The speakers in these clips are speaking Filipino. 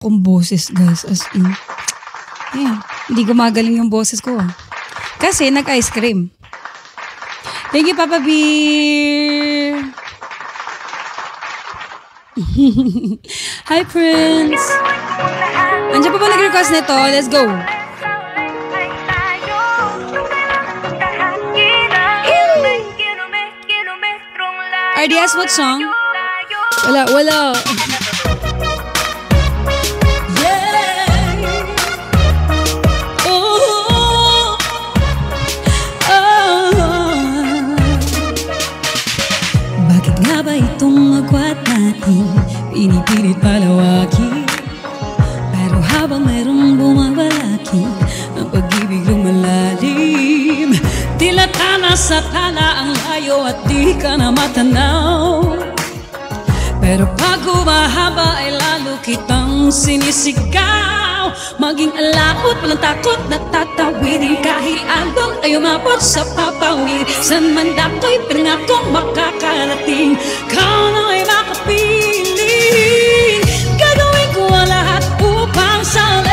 akong boses, guys. As in. Ayan. Hindi gumagaling yung boses ko. Kasi nag-ice cream. Thank you, Papa Beer. Hi, Prince. Andiyan pa ba nag-request nito? Let's go. RDS, what song? Wala. Bakit nga ba itong agwat natin pinipilit palawakin? Pero habang mayroong bumabalaki ang pag-ibig lumalalim, tila tana sa tala ang layo at di ka na matanaw. Pero pag humahaba ay lalo kitang sinisigaw. Maging alakot, walang takot na tatawirin. Kahit alon ay umabot sa papawid. San man dako'y pinangakong makakarating. Kau na ay makapiling. Gagawin ko ang lahat upang sali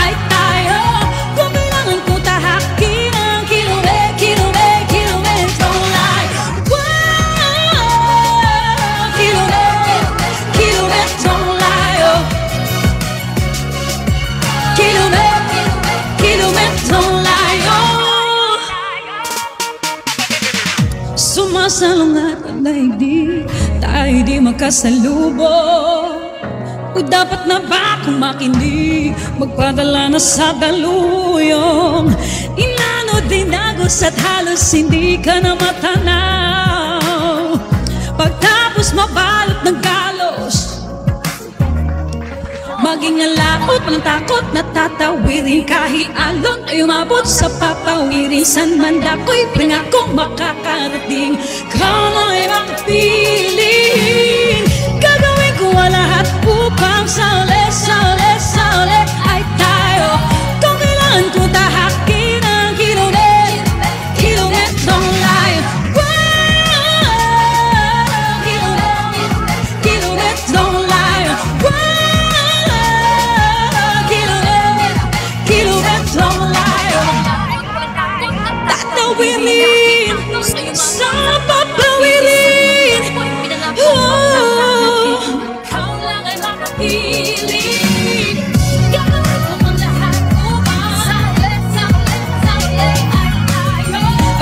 ay tayo. Kung kailangan ko tahakin ang kilometrong layo. Kilometrong layo. Kilometrong layo. Sumasalungat ang daigdig, tayo di makasalubong. O dapat na ba kung makinig, magpadala na sa daluyong? Inano dinagos at halos hindi ka na matanaw. Pagtapos mabalot ng galos, maging alakot, walang takot na tatawirin. Kahit alon ay umabot sa papawirin. San man dako'y pinangakong makakarating. Kau na ay makapiling. Gagawin ko ang lahat upang sali ay tayo. Kung kailangan ko tahakin ang kilometrong layo. Kilometrong layo. Kilometrong layo. Tatawirin sa papawirin. Kau lang ay makapiling. Gagawin ko ang lahat upang sali ay tayo.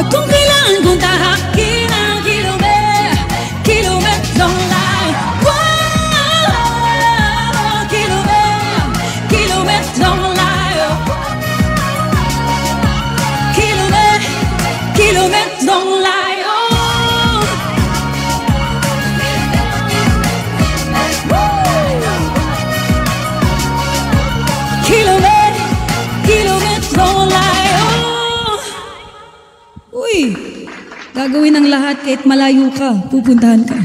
Kung kailangan kong tahakin ang kilometrong layo. Kilometrong layo. Kilometrong layo. Kilometrong layo. Uy, gagawin ang lahat kahit malayo ka, pupuntahan ka.